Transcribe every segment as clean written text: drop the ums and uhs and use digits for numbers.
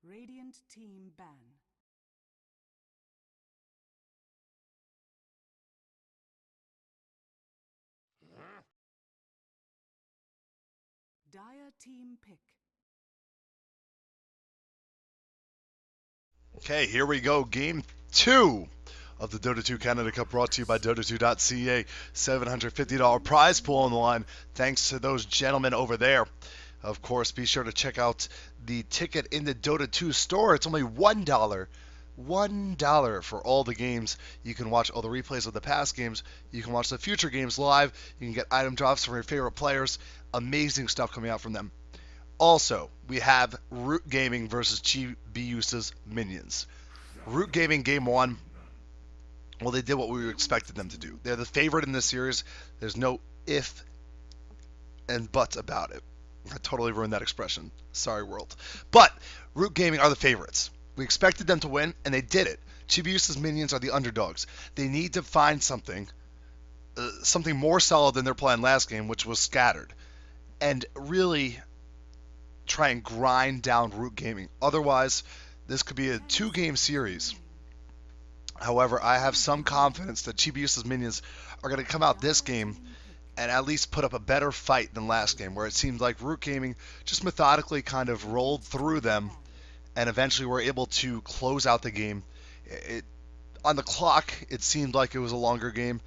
Radiant team ban. Dire team pick. Okay, here we go. Game 2 of the Dota 2 Canada Cup, brought to you by Dota2.ca. $750 prize pool on the line. Thanks to those gentlemen over there. Of course, be sure to check out the ticket in the Dota 2 store. It's only $1. $1 for all the games. You can watch all the replays of the past games. You can watch the future games live. You can get item drops from your favorite players. Amazing stuff coming out from them. Also, we have Root Gaming versus Chibiusa's Minions. Root Gaming Game 1, well, they did what we expected them to do. They're the favorite in this series. There's no if and buts about it. I totally ruined that expression. Sorry, world. But Root Gaming are the favorites. We expected them to win, and they did it. Chibiusa's Minions are the underdogs. They need to find something more solid than their plan last game, which was scattered. And really try and grind down Root Gaming. Otherwise, this could be a 2-game series. However, I have some confidence that Chibiusa's Minions are going to come out this game and at least put up a better fight than last game, where it seemed like Root Gaming just methodically kind of rolled through them and eventually were able to close out the game. On the clock, it seemed like it was a longer game,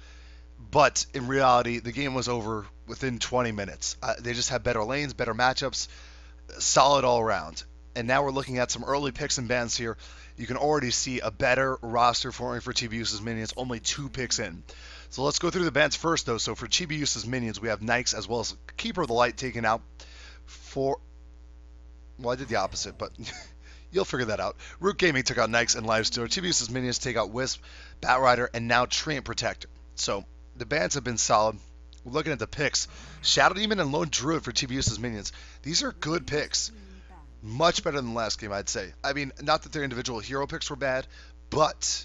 but in reality, the game was over within 20 minutes. They just had better lanes, better matchups, solid all around. And now we're looking at some early picks and bans here. You can already see a better roster forming for Chibiusa's Minions, only 2 picks in. So let's go through the bans first, though. So for Chibiusa's Minions, we have Nikes as well as Keeper of the Light taken out for... Well, I did the opposite, but you'll figure that out. Root Gaming took out Nikes and Lifestealer. Chibiusa's Minions take out Wisp, Batrider, and now Treant Protector. So the bans have been solid. We're looking at the picks. Shadow Demon and Lone Druid for Chibiusa's Minions. These are good picks. Much better than last game, I'd say. I mean, not that their individual hero picks were bad, but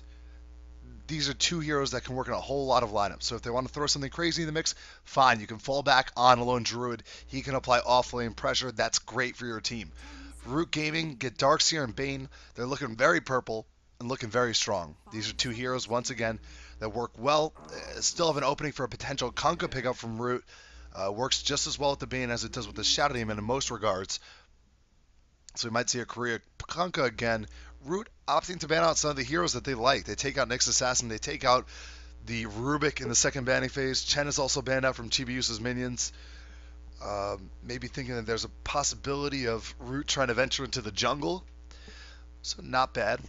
these are 2 heroes that can work in a whole lot of lineups. So if they want to throw something crazy in the mix, fine. You can fall back on a Lone Druid. He can apply off-lane pressure. That's great for your team. Root Gaming, get Darkseer and Bane. They're looking very purple and looking very strong. These are 2 heroes, once again, that work well. Still have an opening for a potential Kunkka pickup from Root. Works just as well with the Bane as it does with the Shadow Demon in most regards. So we might see a career Kunkka again. Root opting to ban out some of the heroes that they like. They take out Nyx Assassin. They take out the Rubik in the second banning phase. Chen is also banned out from Chibiusa's Minions. Maybe thinking that there's a possibility of Root trying to venture into the jungle. So not bad.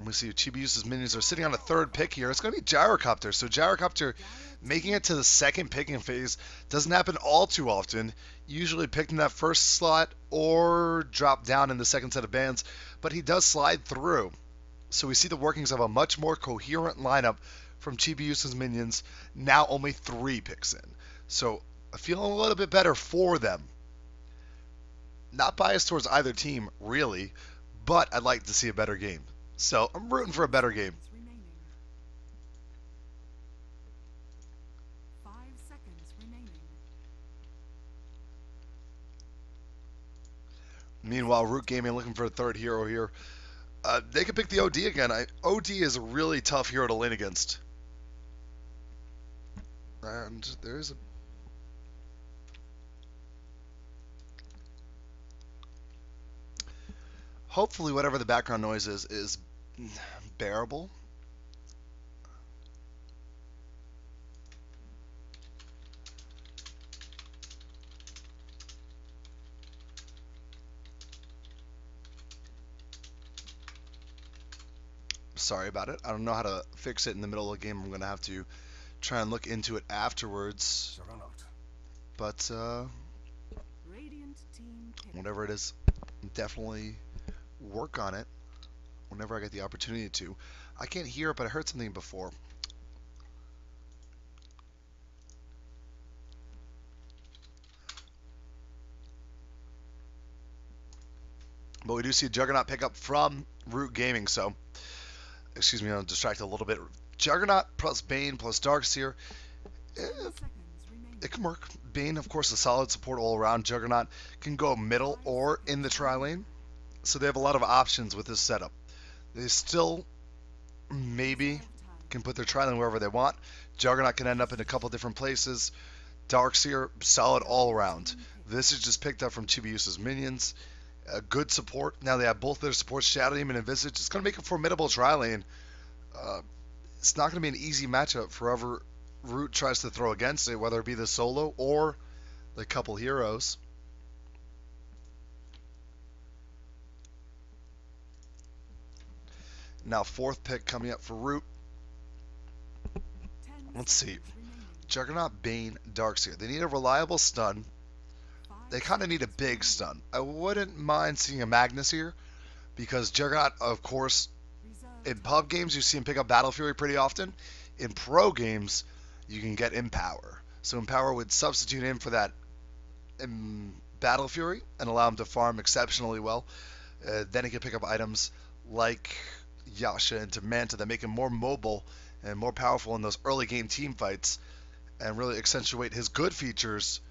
We see Chibiusa's Minions are sitting on a 3rd pick here. It's going to be Gyrocopter. So Gyrocopter making it to the 2nd picking phase doesn't happen all too often. Usually picked in that first slot or dropped down in the second set of bans, but he does slide through. So we see the workings of a much more coherent lineup from Chibiusa's Minions, now only 3 picks in. So I'm feeling a little bit better for them. Not biased towards either team, really, but I'd like to see a better game. So I'm rooting for a better game. 5 seconds remaining. Meanwhile, Root Gaming looking for a 3rd hero here. They could pick the OD again. OD is a really tough hero to lane against. And there's a... Hopefully whatever the background noise is bearable. Sorry about it. I don't know how to fix it in the middle of the game. I'm going to have to try and look into it afterwards. But whatever it is, definitely work on it whenever I get the opportunity to. I can't hear it, but I heard something before. But we do see a Juggernaut pickup from Root Gaming, so excuse me, I'm distracted a little bit. Juggernaut plus Bane plus Darkseer, it can work. Bane, of course, a solid support all around. Juggernaut can go middle or in the tri lane, so they have a lot of options with this setup. They still maybe can put their tri lane wherever they want. Juggernaut can end up in a couple different places. Darkseer, solid all around. Visage just picked up from Chibiusa's minions. A good support. Now they have both their supports, Shadow Demon and Visage. It's going to make a formidable tri lane. It's not going to be an easy matchup for whoever Root tries to throw against it, whether it be the solo or the couple heroes. Now fourth pick coming up for Root. Let's see. Juggernaut, Bane, Darkseer. They need a reliable stun. They kind of need a big stun. I wouldn't mind seeing a Magnus here, because Juggernaut, of course, in pub games you see him pick up Battle Fury pretty often. In pro games, you can get Empower. So Empower would substitute in for that Battle Fury and allow him to farm exceptionally well. Then he can pick up items like Yasha and Manta that make him more mobile and more powerful in those early game team fights, and really accentuate his good features.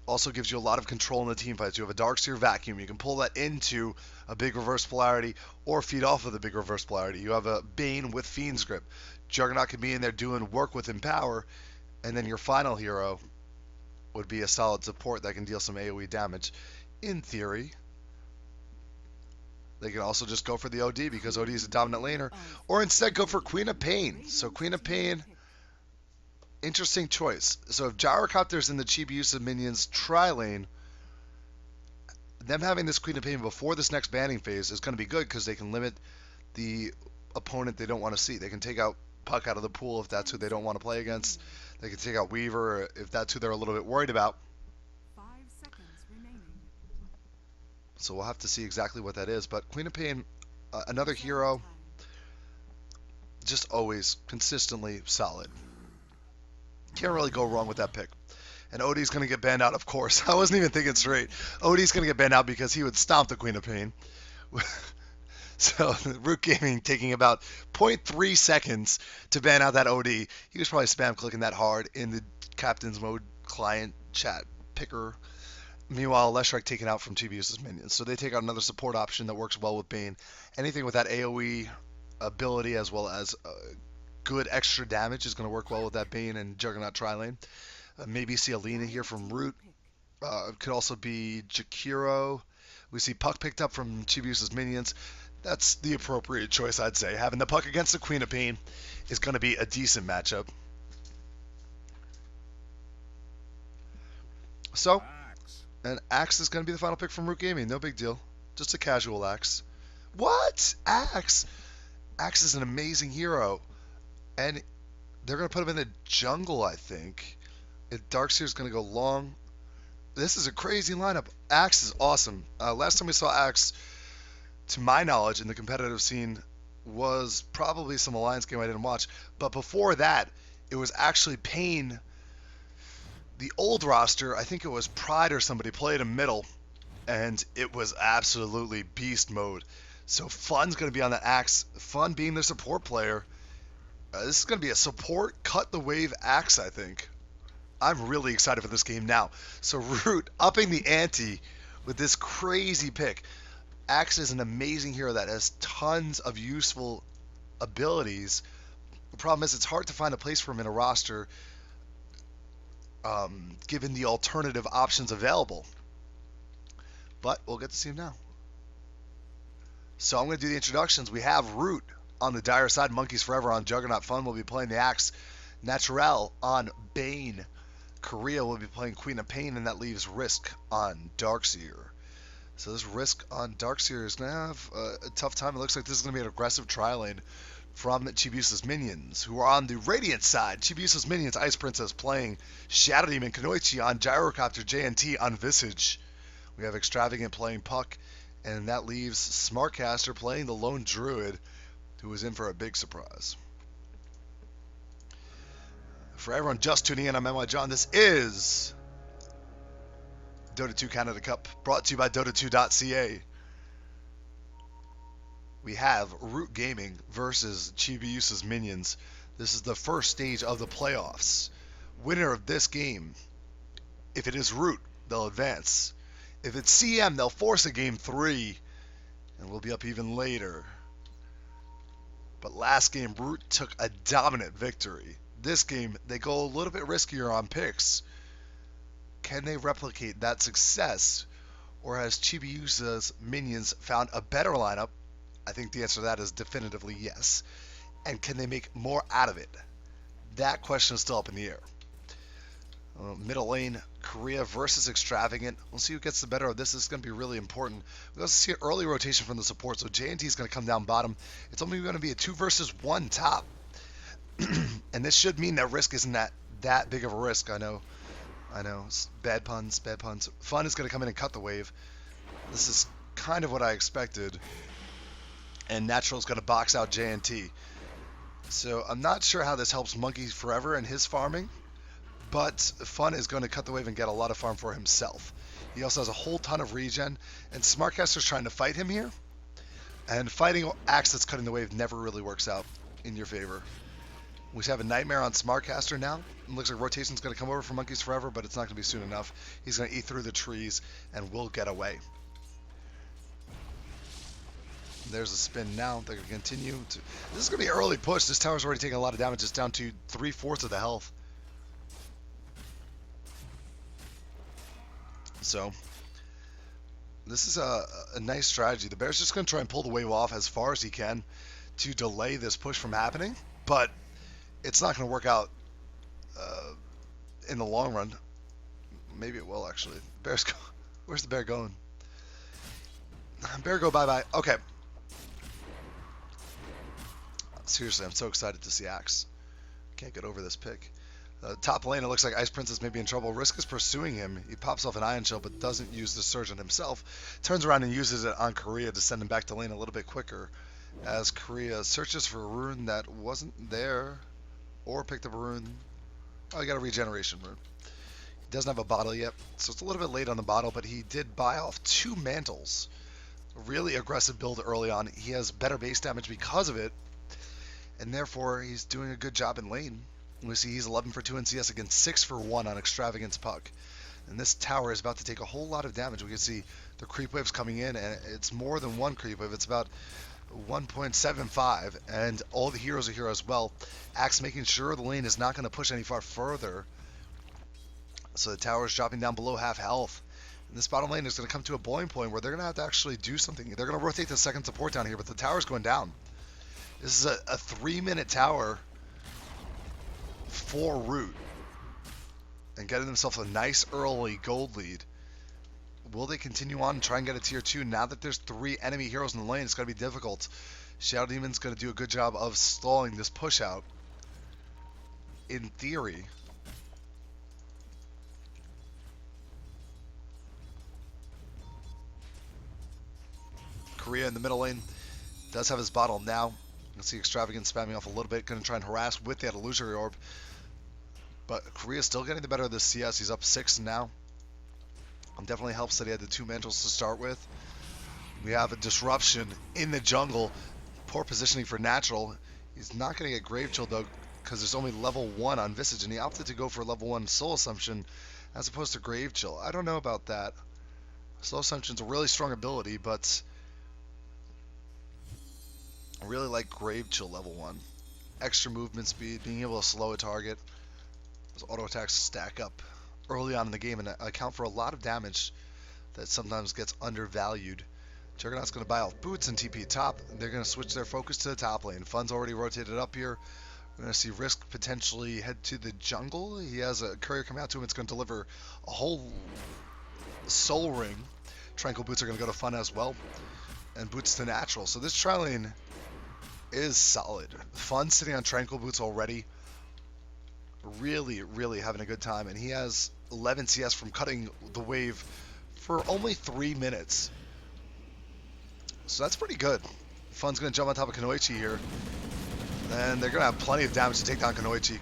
Also gives you a lot of control in the team fights. You have a Darkseer Vacuum. You can pull that into a big reverse polarity or feed off of the big reverse polarity. You have a Bane with Fiend's Grip. Juggernaut can be in there doing work with Empower, and then your final hero would be a solid support that can deal some AoE damage. In theory, they can also just go for the OD because OD is a dominant laner, or instead go for Queen of Pain. So Queen of Pain, interesting choice. So if Gyrocopter's in the Chibiusa minions tri-lane, them having this Queen of Pain before this next banning phase is going to be good, because they can limit the opponent they don't want to see. They can take out Puck out of the pool if that's who they don't want to play against. They can take out Weaver if that's who they're a little bit worried about. 5 seconds remaining. So we'll have to see exactly what that is. But Queen of Pain, another hero, just always consistently solid. Can't really go wrong with that pick. And Odie's going to get banned out, of course. I wasn't even thinking straight. Odie's going to get banned out because he would stomp the Queen of Pain. So Root Gaming taking about 0.3 seconds to ban out that OD. He was probably spam clicking that hard in the Captain's Mode client chat picker. Meanwhile, Leshrac taken out from Chibiusa's minions. So they take out another support option that works well with Bane. Anything with that AoE ability as well as good extra damage is going to work well with that Bane and Juggernaut tri-lane. Maybe see Alina here from Root. Could also be Jakiro. We see Puck picked up from Chibiusa's minions. That's the appropriate choice, I'd say. Having the Puck against the Queen of Pain is going to be a decent matchup. So, an Axe is going to be the final pick from Root Gaming. No big deal. Just a casual Axe. What? Axe? Axe is an amazing hero. And they're going to put him in the jungle, I think. Darkseer is going to go long. This is a crazy lineup. Axe is awesome. Last time we saw Axe, to my knowledge, in the competitive scene, was probably some Alliance game I didn't watch. But before that, it was actually Pain. The old roster, I think it was Pride or somebody, played him middle, and it was absolutely beast mode. So Fun's going to be on that Axe. Fun being the support player. This is going to be a support cut the wave Axe, I think. I'm really excited for this game now. So Root upping the ante with this crazy pick. Axe is an amazing hero that has tons of useful abilities. The problem is it's hard to find a place for him in a roster given the alternative options available. But we'll get to see him now. So I'm going to do the introductions. We have Root on the dire side, Monkeys Forever on Juggernaut. Fun will be playing the Axe. Naturel on Bane. Korea will be playing Queen of Pain, and that leaves Risk on Darkseer. So this Risk on Darkseer is going to have a tough time. It looks like this is going to be an aggressive tri-lane from Chibiusa's minions, who are on the Radiant side. Chibiusa's minions, Ice Princess playing Shadow Demon, Kunoichi on Gyrocopter, JNT on Visage. We have Extravagant playing Puck, and that leaves Smartcaster playing the Lone Druid, who is in for a big surprise. For everyone just tuning in, I'm NYJohn. This is Dota 2 Canada Cup, brought to you by Dota2.ca. We have Root Gaming versus Chibiusa's minions. This is the first stage of the playoffs. Winner of this game If it is Root, they'll advance. If it's CM, they'll force a game 3, and we'll be up even later. But last game, Root took a dominant victory. This game, they go a little bit riskier on picks. Can they replicate that success? Or has Chibiusa's minions found a better lineup? I think the answer to that is definitively yes. And can they make more out of it? That question is still up in the air. Middle lane, Korea versus Extravagant. We'll see who gets the better of this. This is going to be really important. We also see an early rotation from the support, so J&T is going to come down bottom. It's only going to be a 2 versus 1 top. And this should mean that risk isn't that big of a risk. I know. Bad puns. Fun is going to come in and cut the wave. This is kind of what I expected. And Natural is going to box out J&T. So I'm not sure how this helps Monkey Forever and his farming. But Fun is going to cut the wave and get a lot of farm for himself. He also has a whole ton of regen. And Smartcaster's trying to fight him here. And fighting Axe that's cutting the wave never really works out in your favor. We have a Nightmare on Smartcaster now. It looks like rotation's going to come over for Monkeys Forever, but it's not going to be soon enough. He's going to eat through the trees and will get away. There's a spin now. They're going to continue. This is going to be an early push. This tower's already taking a lot of damage. It's down to 3/4 of the health. So, this is a nice strategy. The Bear's just going to try and pull the wave off as far as he can to delay this push from happening. But it's not going to work out in the long run. Maybe it will, actually. Where's the bear going? Bear go bye-bye. Okay. Seriously, I'm so excited to see Axe. Can't get over this pick. Top lane, it looks like Ice Princess may be in trouble. Risk is pursuing him. He pops off an Iron Shell, but doesn't use the Surge on himself. Turns around and uses it on Korea to send him back to lane a little bit quicker. As Korea searches for a rune that wasn't there. Or picked up a rune. Oh, he got a regeneration rune. He doesn't have a bottle yet, so it's a little bit late on the bottle, but he did buy off 2 mantles. A really aggressive build early on. He has better base damage because of it, and therefore he's doing a good job in lane. We see he's 11 for 2 in CS against 6 for 1 on Extravagance Puck. And this tower is about to take a whole lot of damage. We can see the creep waves coming in, and it's more than one creep wave. It's about 1.75, and all the heroes are here as well. Axe making sure the lane is not going to push any far further. So the tower is dropping down below half health. And this bottom lane is going to come to a boiling point where they're going to have to actually do something. They're going to rotate the second support down here, but the tower's going down. This is a 3-minute tower for Root. And getting themselves a nice early gold lead. Will they continue on and try and get a tier 2? Now that there's 3 enemy heroes in the lane, it's going to be difficult. Shadow Demon's going to do a good job of stalling this push out. In theory. Korea in the middle lane does have his bottle now. You can see Extravagant spamming off a little bit. Going to try and harass with that illusory orb. But Korea's still getting the better of this CS. He's up 6 now. Definitely helps that he had the 2 mantles to start with. We have a disruption in the jungle. Poor positioning for Natural. He's not going to get Grave Chill though, because there's only level 1 on Visage, and he opted to go for level 1 Soul Assumption as opposed to Grave Chill. I don't know about that. Soul Assumption's a really strong ability, but I really like Grave Chill level 1. Extra movement speed, being able to slow a target. Those auto attacks stack up early on in the game and account for a lot of damage that sometimes gets undervalued. Juggernaut's going to buy off boots and TP top. They're going to switch their focus to the top lane. Fun's already rotated up here. We're going to see Risk potentially head to the jungle. He has a courier come out to him. It's going to deliver a whole soul ring. Tranquil boots are going to go to Fun as well. And boots to Natural. So this tri lane is solid. Fun sitting on Tranquil boots already. Really having a good time, and he has 11 CS from cutting the wave for only 3 minutes. So that's pretty good. Fun's going to jump on top of Kunoichi here, and they're going to have plenty of damage to take down Kunoichi.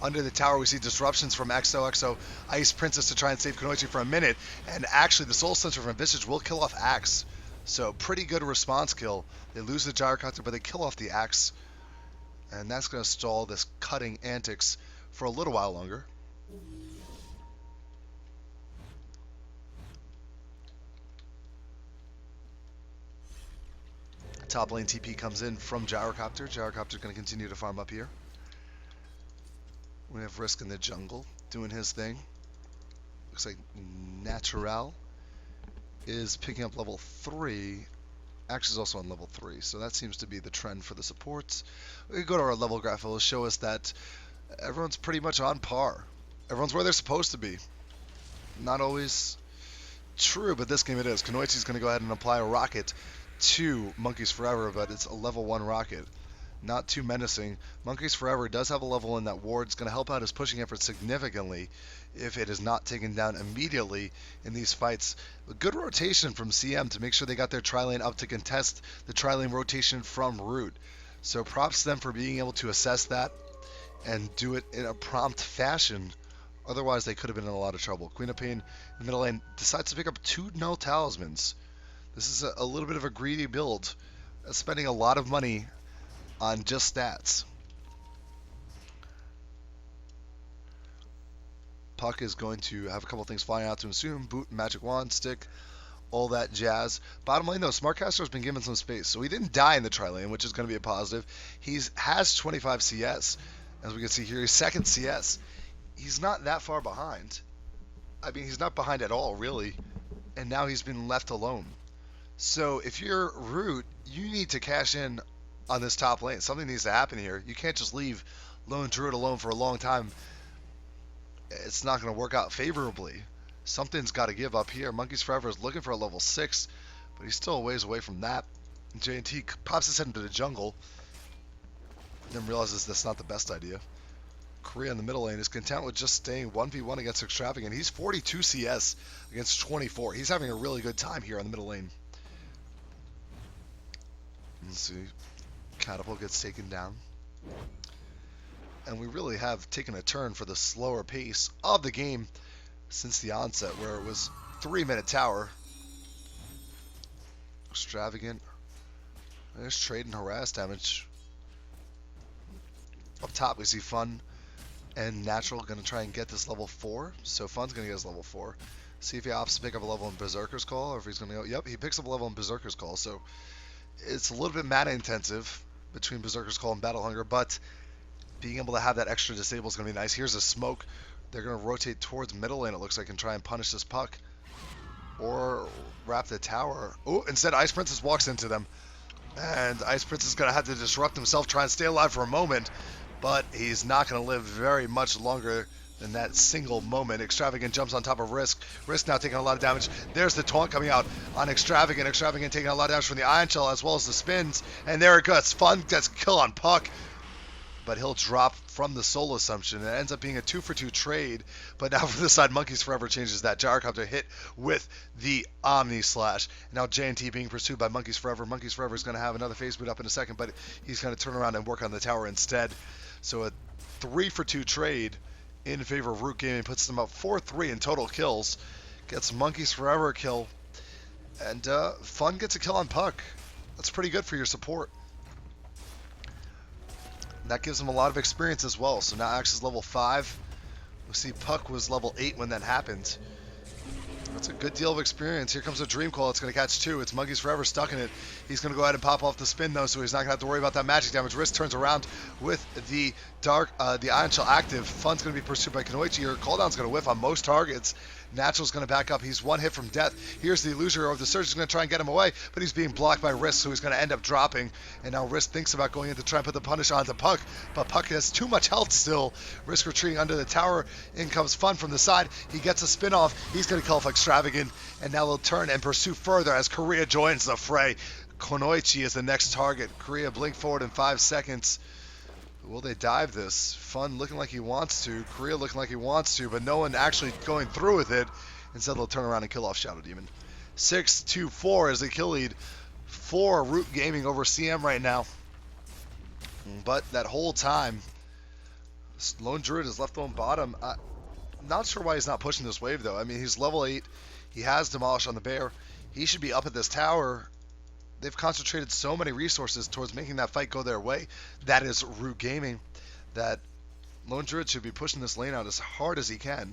Under the tower, we see disruptions from XOXO Ice Princess to try and save Kunoichi for a minute, and actually the Soul Sensor from Visage will kill off Axe. So pretty good response kill. They lose the Gyrocopter, but they kill off the Axe, and that's going to stall this cutting antics for a little while longer. Top lane TP comes in from Gyrocopter. Gyrocopter's going to continue to farm up here. We have Risk in the jungle doing his thing. Looks like Natural is picking up level 3. Axe is also on level 3, so that seems to be the trend for the supports. We can go to our level graph. It will show us that everyone's pretty much on par. Everyone's where they're supposed to be. Not always true, but this game it is. Kunoichi's going to go ahead and apply a rocket to Monkeys Forever, but it's a level 1 rocket. Not too menacing. Monkeys Forever does have a level in that ward. It's going to help out his pushing effort significantly if it is not taken down immediately in these fights. A good rotation from CM to make sure they got their tri-lane up to contest the tri-lane rotation from Root. So props to them for being able to assess that and do it in a prompt fashion. Otherwise, they could have been in a lot of trouble. Queen of Pain in the middle lane decides to pick up 2 null talismans. This is a little bit of a greedy build, spending a lot of money on just stats. Puck is going to have a couple things flying out to assume. Boot, magic wand, stick, all that jazz. Bottom lane though, Smartcaster's been given some space, so he didn't die in the tri-lane, which is going to be a positive. He has 25 CS. As we can see here, he's 2nd CS. He's not that far behind. I mean, he's not behind at all, really. And now he's been left alone. So if you're Root, you need to cash in on this top lane. Something needs to happen here. You can't just leave Lone Druid alone for a long time. It's not going to work out favorably. Something's got to give up here. Monkeys Forever is looking for a level 6, but he's still a ways away from that. J&T pops his head into the jungle, then realizes that's not the best idea. Korea in the middle lane is content with just staying 1v1 against Extravagant. He's 42 CS against 24. He's having a really good time here on the middle lane. Let's see. Catapult gets taken down. And we really have taken a turn for the slower pace of the game since the onset, where it was 3-minute tower. Extravagant. There's trade and harass damage. Up top we see Fun and Natural going to try and get this level 4. So Fun's going to get his level 4. See if he opts to pick up a level in Berserker's Call, or if he's going to go... Yep, he picks up a level in Berserker's Call. So it's a little bit mana intensive between Berserker's Call and Battle Hunger, but being able to have that extra disable is going to be nice. Here's a smoke. They're going to rotate towards middle lane, it looks like, and try and punish this Puck. Or wrap the tower. Oh, instead Ice Princess walks into them. And Ice Princess is going to have to disrupt himself, try and stay alive for a moment. But he's not going to live very much longer than that single moment. Extravagant jumps on top of Risk. Risk now taking a lot of damage. There's the taunt coming out on Extravagant. Extravagant taking a lot of damage from the Iron Shell as well as the spins. And there it goes. Fun gets a kill on Puck. But he'll drop from the Soul Assumption. It ends up being a 2-for-2 trade. But now from this side, Monkeys Forever changes that. Gyrocopter hit with the Omni Slash. Now J&T being pursued by Monkeys Forever. Monkeys Forever is going to have another phase boot up in a second, but he's going to turn around and work on the tower instead. So a 3-for-2 trade in favor of Root Gaming puts them up 4-3 in total kills. Gets Monkeys Forever a kill. And Fun gets a kill on Puck. That's pretty good for your support. That gives him a lot of experience as well. So now Axe is level 5. We'll see Puck was level 8 when that happened. That's a good deal of experience. Here comes a Dream Call. It's going to catch 2. It's Monkeys Forever stuck in it. He's going to go ahead and pop off the spin, though, so he's not going to have to worry about that magic damage. Risk turns around with the Iron Shell active. Fun's going to be pursued by Kunoichi here. Cooldown's going to whiff on most targets. Natural's going to back up. He's 1 hit from death. Here's the Illusionary of the Surge. He's going to try and get him away, but he's being blocked by Risk, so he's going to end up dropping. And now Risk thinks about going in to try and put the punish onto Puck, but Puck has too much health still. Risk retreating under the tower. In comes Fun from the side. He gets a spin off. He's going to kill off Extravagant, and now they'll turn and pursue further as Korea joins the fray. Konoichi is the next target. Korea blink forward in 5 seconds. Will they dive this? Fun looking like he wants to. Korea looking like he wants to, but no one actually going through with it. Instead, they'll turn around and kill off Shadow Demon. 6-4 is the kill lead for Root Gaming over CM right now. But that whole time, Lone Druid is left on bottom. Not sure why he's not pushing this wave, though. I mean, he's level 8. He has Demolish on the bear. He should be up at this tower. They've concentrated so many resources towards making that fight go their way. That is Root Gaming. That Lone Druid should be pushing this lane out as hard as he can.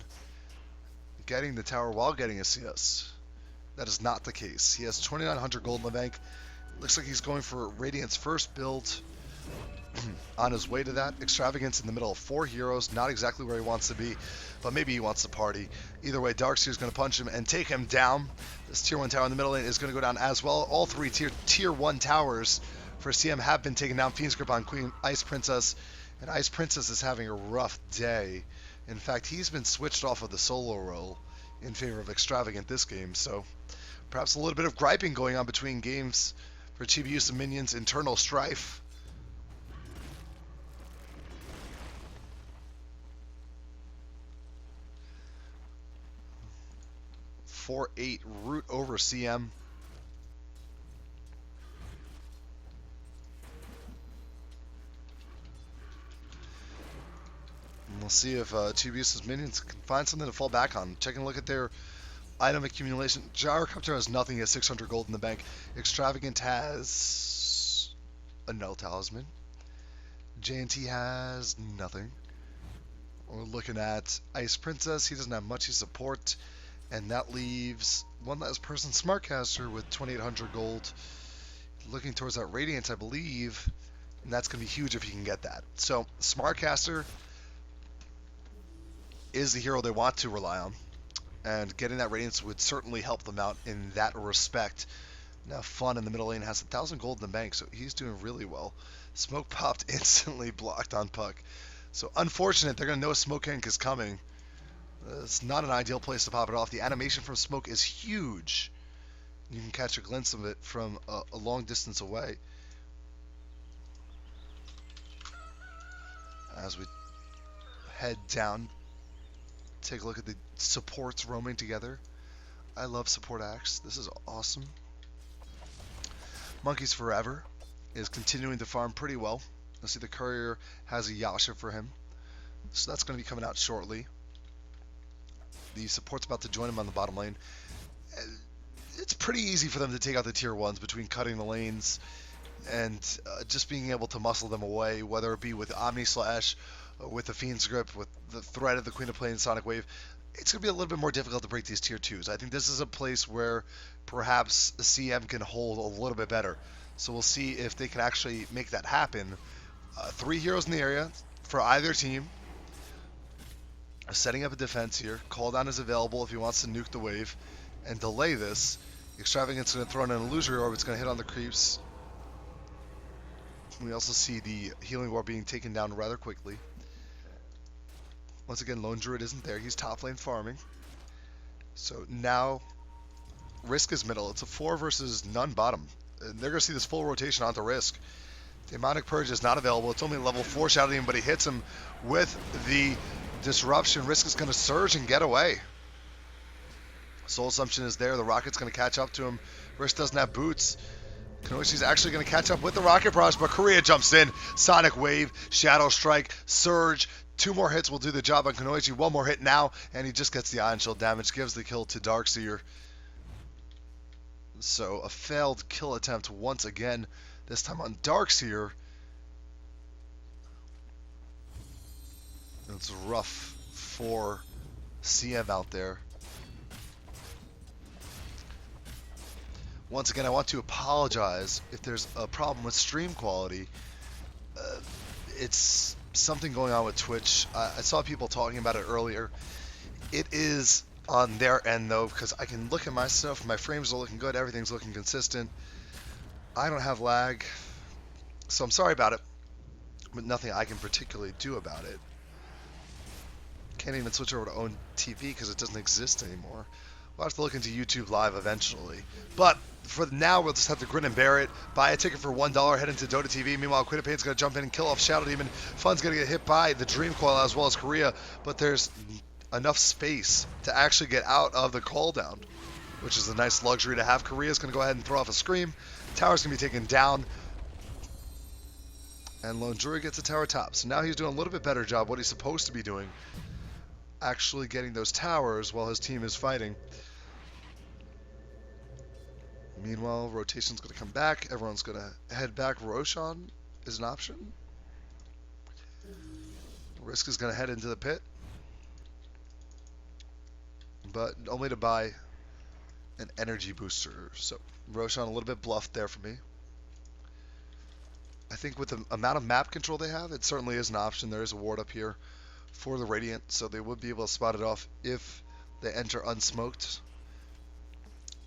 Getting the tower while getting a CS. That is not the case. He has 2,900 gold in the bank. Looks like he's going for Radiant's first build. On his way to that, Extravagance in the middle of 4 heroes, not exactly where he wants to be, but maybe he wants to party. Either way, Darkseer's going to punch him and take him down. This tier 1 tower in the middle lane is going to go down as well. All 3 tier 1 towers for CM have been taken down. Fiend's Grip on Queen Ice Princess, and Ice Princess is having a rough day. In fact, he's been switched off of the solo role in favor of Extravagant this game, so perhaps a little bit of griping going on between games for Chibiusa minions, internal strife. 4-8 root over CM. And we'll see if Chibiusa's minions can find something to fall back on. Taking a look at their item accumulation. Gyrocopter has nothing. He has 600 gold in the bank. Extravagant has a null talisman. JNT has nothing. We're looking at Ice Princess. He doesn't have much. He support. And that leaves one last person, Smartcaster, with 2,800 gold. Looking towards that Radiance, I believe. And that's going to be huge if he can get that. So, Smartcaster is the hero they want to rely on. And getting that Radiance would certainly help them out in that respect. Now, Fun in the middle lane has 1,000 gold in the bank, so he's doing really well. Smoke popped instantly blocked on Puck. So, unfortunate. They're going to know Smoke Ink is coming. It's not an ideal place to pop it off. The animation from Smoke is huge. You can catch a glimpse of it from a long distance away. As we head down, take a look at the supports roaming together. I love support acts. This is awesome. Monkeys Forever is continuing to farm pretty well. Let's see, the Courier has a Yasha for him. So that's going to be coming out shortly. The support's about to join him on the bottom lane. It's pretty easy for them to take out the tier 1s between cutting the lanes and just being able to muscle them away, whether it be with Omni Slash, with the Fiend's Grip, with the threat of the Queen of Plains Sonic Wave. It's going to be a little bit more difficult to break these tier 2s. I think this is a place where perhaps CM can hold a little bit better. So we'll see if they can actually make that happen. 3 heroes in the area for either team. Setting up a defense here. Call down is available if he wants to nuke the wave and delay this. Extravagant's going to throw in an illusory orb. It's going to hit on the creeps. We also see the healing orb being taken down rather quickly. Once again, Lone Druid isn't there. He's top lane farming. So now Risk is middle. It's a 4 versus none bottom. And they're going to see this full rotation onto Risk. Demonic Purge is not available. It's only level 4 shouting him, but he hits him with the Disruption. Risk is going to surge and get away. Soul Assumption is there. The Rocket's going to catch up to him. Risk doesn't have boots. Kanoishi's actually going to catch up with the Rocket Barrage, but Korea jumps in. Sonic Wave, Shadow Strike, Surge. 2 more hits will do the job on Kanoishi. 1 more hit now, and he just gets the Ion Shield damage. Gives the kill to Darkseer. So a failed kill attempt once again. This time on Darkseer. It's rough for CM out there. Once again, I want to apologize if there's a problem with stream quality. It's something going on with Twitch. I saw people talking about it earlier. It is on their end, though, because I can look at my stuff. My frames are looking good. Everything's looking consistent. I don't have lag, so I'm sorry about it, but nothing I can particularly do about it. Can't even switch over to own TV because it doesn't exist anymore. We'll have to look into YouTube Live eventually. But for now, we'll just have to grin and bear it. Buy a ticket for $1, head into Dota TV. Meanwhile, Quinnipine's going to jump in and kill off Shadow Demon. Fun's going to get hit by the Dream Coil as well as Korea. But there's enough space to actually get out of the call down, which is a nice luxury to have. Korea's going to go ahead and throw off a Scream. Tower's going to be taken down. And Lone Druid gets a tower top. So now he's doing a little bit better job, what he's supposed to be doing. Actually getting those towers while his team is fighting. Meanwhile, rotation's going to come back. Everyone's going to head back. Roshan is an option. Risk is going to head into the pit. But only to buy an energy booster. So Roshan a little bit bluffed there for me. I think with the amount of map control they have, it certainly is an option. There is a ward up here for the Radiant, so they would be able to spot it off if they enter unsmoked.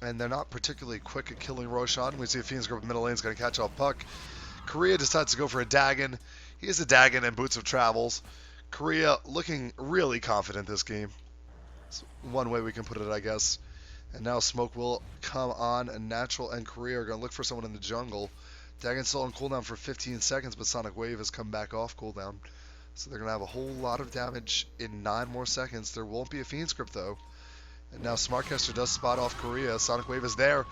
And they're not particularly quick at killing Roshan. We see a Phoenix Grip middle lane is going to catch off Puck. Korea decides to go for a Dagon. He has a Dagon and Boots of Travels. Korea looking really confident this game. It's one way we can put it, I guess. And now smoke will come on, and Natural and Korea are going to look for someone in the jungle. Dagon's still on cooldown for 15 seconds, but Sonic Wave has come back off cooldown. So they're going to have a whole lot of damage in 9 more seconds. There won't be a Fiend Script, though. And now Smartcaster does spot off Korea. Sonic Wave is there.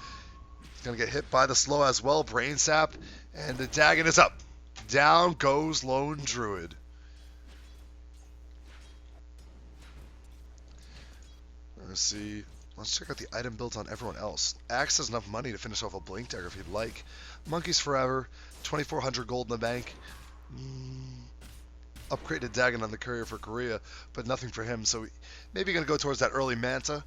He's going to get hit by the slow as well. Brain Sap. And the Dagon is up. Down goes Lone Druid. Let's see. Let's check out the item builds on everyone else. Axe has enough money to finish off a Blink Dagger if he'd like. Monkeys Forever. 2,400 gold in the bank. Upgraded Dagon on the courier for Korea, but nothing for him, so maybe going to go towards that early Manta.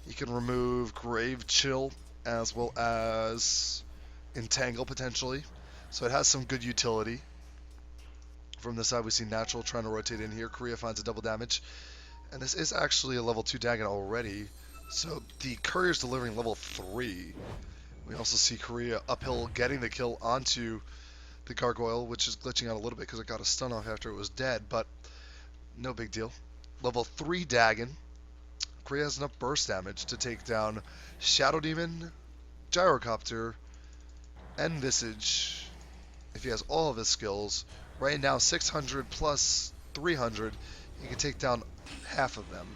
He can remove Grave Chill as well as Entangle potentially, so it has some good utility. From this side we see Natural trying to rotate in here. Korea finds a double damage, and this is actually a level 2 Dagon already, so the courier's delivering level 3. We also see Korea uphill getting the kill onto the Gargoyle, which is glitching out a little bit because it got a stun off after it was dead, but no big deal. Level 3 Dagon. Korea has enough burst damage to take down Shadow Demon, Gyrocopter, and Visage. If he has all of his skills, right now 600 plus 300, he can take down half of them.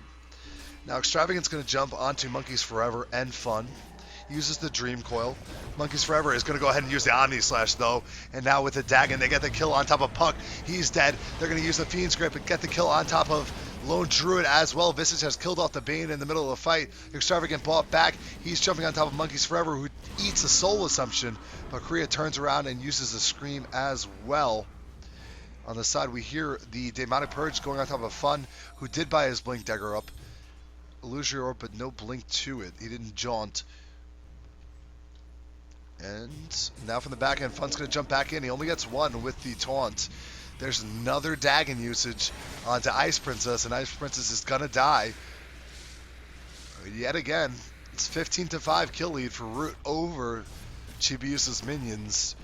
Now Extravagant's going to jump onto Monkeys Forever and Fun. Uses the Dream Coil. Monkeys Forever is going to go ahead and use the Omni Slash though. And now with the Dagon, they get the kill on top of Puck. He's dead. They're going to use the Fiend's Grip and get the kill on top of Lone Druid as well. Visage has killed off the Bane in the middle of the fight. Extravagant bought back. He's jumping on top of Monkeys Forever, who eats a Soul Assumption. But Korea turns around and uses a Scream as well. On the side, we hear the Demonic Purge going on top of Fun, who did buy his Blink Dagger up. Illusory Orb, but no Blink to it. He didn't jaunt. And now from the back end, Fun's going to jump back in. He only gets one with the taunt. There's another Dagon usage onto Ice Princess, and Ice Princess is going to die. Yet again, it's 15-5 kill lead for Root over Chibiusa's minions.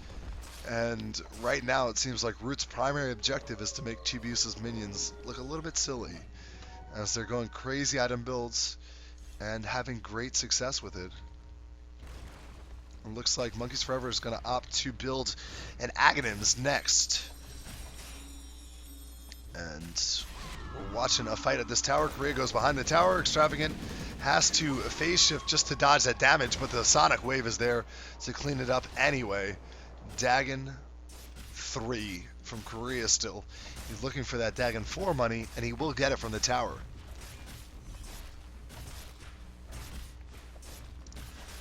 And right now it seems like Root's primary objective is to make Chibiusa's minions look a little bit silly, as they're going crazy item builds and having great success with it. It looks like Monkeys Forever is going to opt to build an Aghanims next. And we're watching a fight at this tower. Korea goes behind the tower. Extravagant has to phase shift just to dodge that damage, but the Sonic Wave is there to clean it up anyway. Dagon 3 from Korea still. He's looking for that Dagon 4 money, and he will get it from the tower.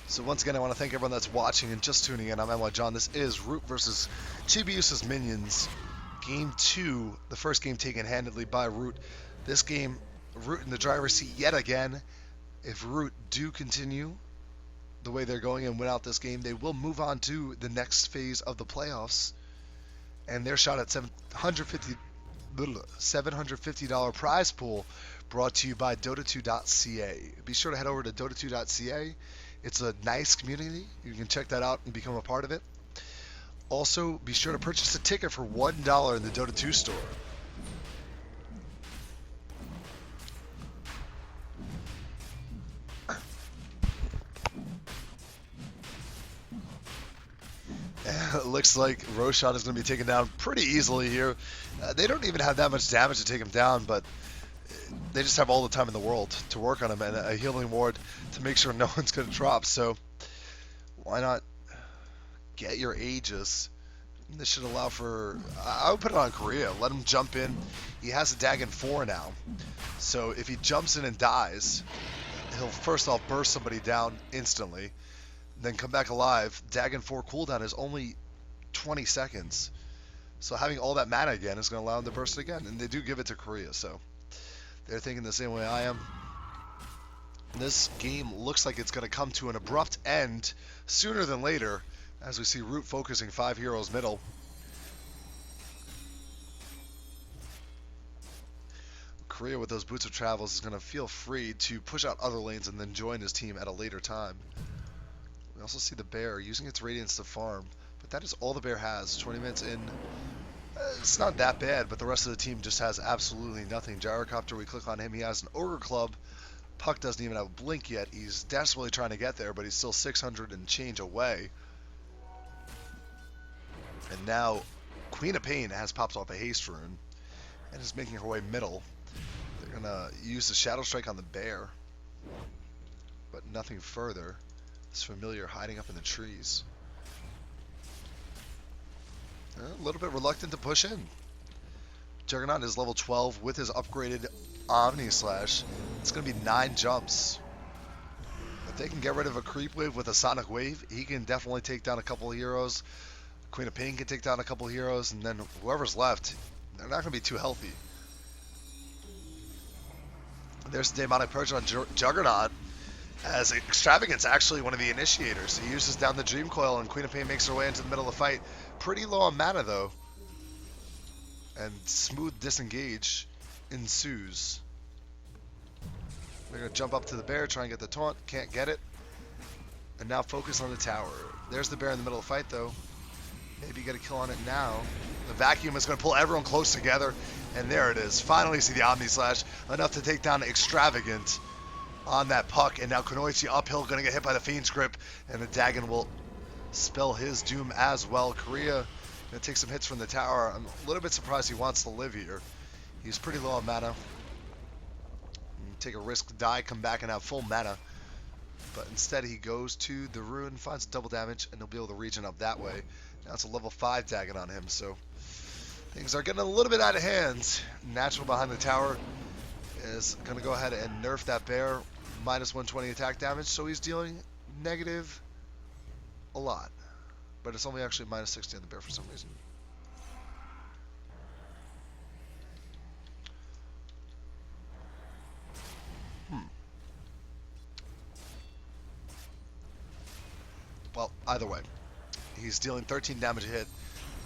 So once again, I want to thank everyone that's watching and just tuning in. I'm NYJohn. This is Root versus Chibiusa's Minions. Game 2, the first game taken handedly by Root. This game, Root in the driver's seat yet again. If Root do continue the way they're going and win out this game, they will move on to the next phase of the playoffs. And they're shot at $750 prize pool, brought to you by Dota2.ca. Be sure to head over to Dota2.ca. It's a nice community. You can check that out and become a part of it. Also, be sure to purchase a ticket for $1 in the Dota 2 store. It looks like Roshan is going to be taken down pretty easily here. They don't even have that much damage to take him down, but they just have all the time in the world to work on him and a healing ward to make sure no one's going to drop. So why not get your Aegis? This should allow for... I would put it on Korea. Let him jump in. He has a Dagon 4 now. So if he jumps in and dies, he'll first off burst somebody down instantly, then come back alive. Dagon 4 cooldown is only 20 seconds. So having all that mana again is going to allow him to burst again. And they do give it to Korea, so they're thinking the same way I am. This game looks like it's going to come to an abrupt end sooner than later, as we see Root focusing 5 heroes middle. Korea with those boots of travels is going to feel free to push out other lanes and then join his team at a later time. We also see the bear using its radiance to farm, but that is all the bear has. 20 minutes in, it's not that bad, but the rest of the team just has absolutely nothing. Gyrocopter, we click on him, he has an ogre club. Puck doesn't even have a blink yet. He's desperately trying to get there, but he's still 600 and change away. And now Queen of Pain has popped off a haste rune and is making her way middle. They're going to use the Shadow Strike on the bear, but nothing further. This familiar hiding up in the trees. A little bit reluctant to push in. Juggernaut is level 12 with his upgraded Omni Slash. It's going to be 9 jumps. If they can get rid of a creep wave with a Sonic Wave, he can definitely take down a couple of heroes. Queen of Pain can take down a couple of heroes, and then whoever's left, they're not going to be too healthy. There's the Demonic Purge on Juggernaut, as Extravagant's actually one of the initiators. He uses down the Dream Coil, and Queen of Pain makes her way into the middle of the fight. Pretty low on mana, though. And smooth disengage ensues. They're going to jump up to the bear, try and get the taunt. Can't get it. And now focus on the tower. There's the bear in the middle of the fight, though. Maybe get a kill on it now. The vacuum is going to pull everyone close together. And there it is. Finally see the Omni Slash. Enough to take down Extravagant on that puck. And now Kunoichi uphill, going to get hit by the Fiend's Grip. And the Dagon will spell his doom as well. Korea going to take some hits from the tower. I'm a little bit surprised he wants to live here. He's pretty low on mana. Take a risk, die, come back and have full mana. But instead he goes to the rune, finds double damage, and he'll be able to regen up that way. Now it's a level 5 Dagon on him, so things are getting a little bit out of hand. Natural behind the tower is going to go ahead and nerf that bear. Minus 120 attack damage, so he's dealing negative a lot. But it's only actually minus 60 on the bear for some reason. Well, either way, he's dealing 13 damage a hit.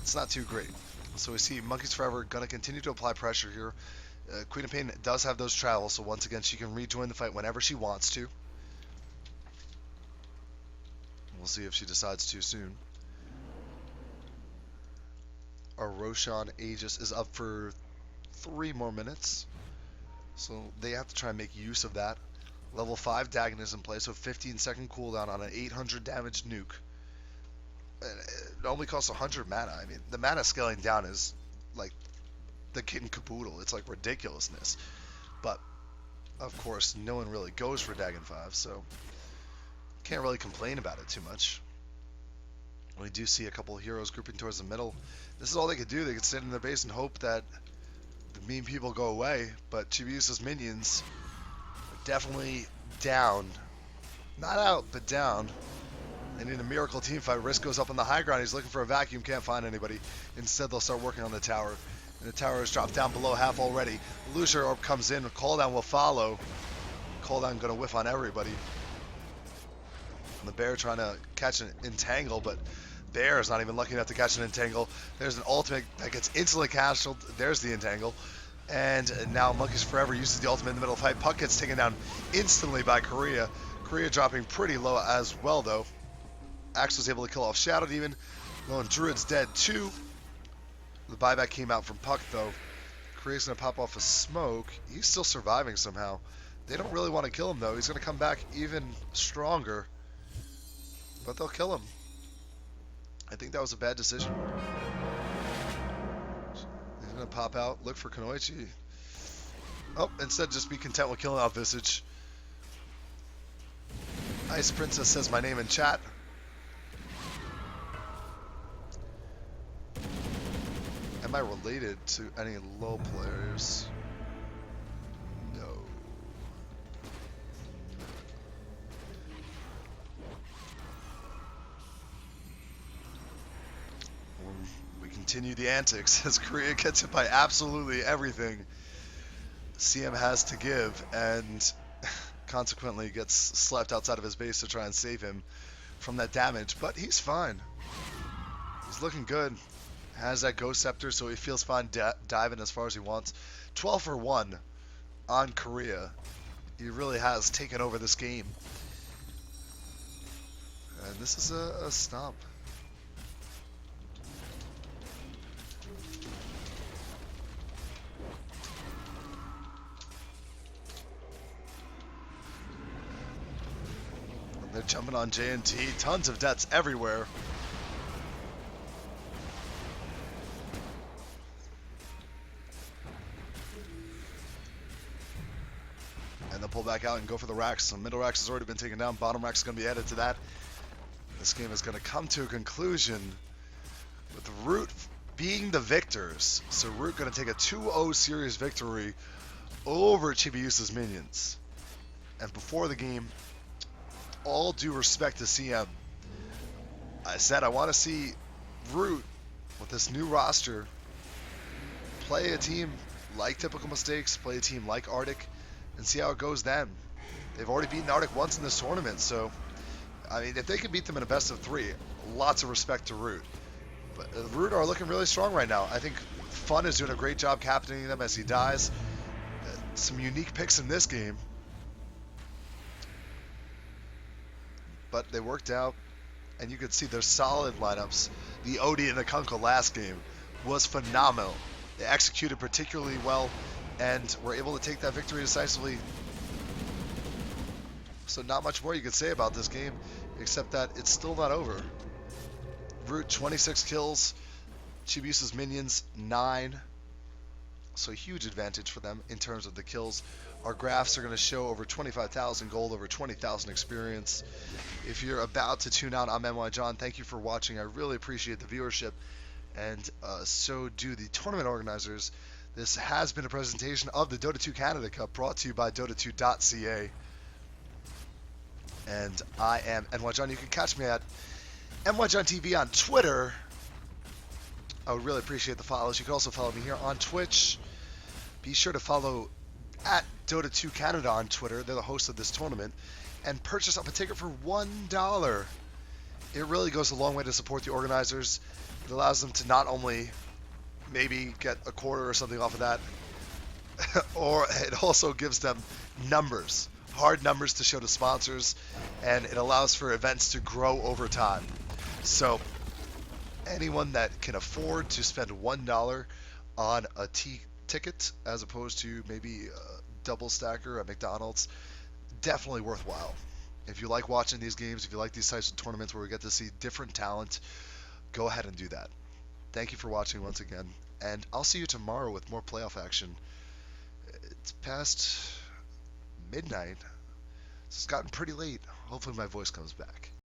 It's not too great. So we see Monkeys Forever going to continue to apply pressure here. Queen of Pain does have those travels, so once again, she can rejoin the fight whenever she wants to. We'll see if she decides to soon. Our Roshan Aegis is up for 3 more minutes. So they have to try and make use of that. Level 5 Dagon is in play, so 15-second cooldown on an 800 damage nuke. It only costs 100 mana. I mean, the mana scaling down is like the kit and caboodle. It's like ridiculousness. But, of course, no one really goes for Dagon 5, so can't really complain about it too much. We do see a couple of heroes grouping towards the middle. This is all they could do. They could stand in their base and hope that the mean people go away, but Chibiusa's minions definitely down. Not out, but down. They need a miracle team fight. Risk goes up on the high ground. He's looking for a vacuum. Can't find anybody. Instead, they'll start working on the tower. And the tower has dropped down below half already. Illusion Orb comes in. Call down will follow. Call down going to whiff on everybody. And the bear trying to catch an entangle, but bear is not even lucky enough to catch an entangle. There's an ultimate that gets instantly castled. There's the entangle. And now Monkeys Forever uses the ultimate in the middle of the fight. Puck gets taken down instantly by Korea. Korea dropping pretty low as well, though. Axe was able to kill off Shadow Demon. Lone Druid's dead, too. The buyback came out from Puck, though. Korea's going to pop off a smoke. He's still surviving somehow. They don't really want to kill him, though. He's going to come back even stronger. But they'll kill him. I think that was a bad decision. He's going to pop out, look for Kunoichi. Oh, instead just be content with killing off Visage. Ice Princess says my name in chat. Am I related to any low players? No. We continue the antics as Korea gets hit by absolutely everything CM has to give, and consequently gets slapped outside of his base to try and save him from that damage, but he's fine. He's looking good. Has that Ghost Scepter, so he feels fine diving as far as he wants. 12 for 1. on Korea. He really has taken over this game. And this is a stomp. They're jumping on J&T. Tons of deaths everywhere. And they'll pull back out and go for the racks. So middle racks has already been taken down. Bottom racks is going to be added to that. This game is going to come to a conclusion with Root being the victors. So Root going to take a 2-0 series victory over Chibiusa's minions. And before the game, all due respect to CM, I said I want to see Root with this new roster play a team like Typical Mistakes, play a team like Arctic, and see how it goes then. They've already beaten Arctic once in this tournament, so I mean, if they can beat them in a best of 3, lots of respect to Root. But Root are looking really strong right now. I think Fun is doing a great job captaining them as he dies. Some unique picks in this game. But they worked out, and you could see their solid lineups. The Odie and the Kunkel last game was phenomenal. They executed particularly well, and were able to take that victory decisively. So not much more you could say about this game, except that it's still not over. Root 26 kills, Chibiusa's minions 9. So a huge advantage for them in terms of the kills. Our graphs are going to show over 25,000 gold, over 20,000 experience. If you're about to tune out, I'm NYJohn. Thank you for watching. I really appreciate the viewership, and so do the tournament organizers. This has been a presentation of the Dota 2 Canada Cup, brought to you by Dota2.ca. And I am NYJohn. You can catch me at NYJohn TV on Twitter. I would really appreciate the follows. You can also follow me here on Twitch. Be sure to follow at Dota2 Canada on Twitter. They're the host of this tournament. And purchase up a ticket for $1. It really goes a long way to support the organizers. It allows them to not only maybe get a quarter or something off of that, or it also gives them numbers, hard numbers to show to sponsors, and it allows for events to grow over time. So anyone that can afford to spend $1 on a ticket as opposed to maybe a double stacker at McDonald's, definitely worthwhile. If you like watching these games, if you like these types of tournaments where we get to see different talent, go ahead and do that. Thank you for watching once again, and I'll see you tomorrow with more playoff action. It's past midnight, so it's gotten pretty late. Hopefully my voice comes back.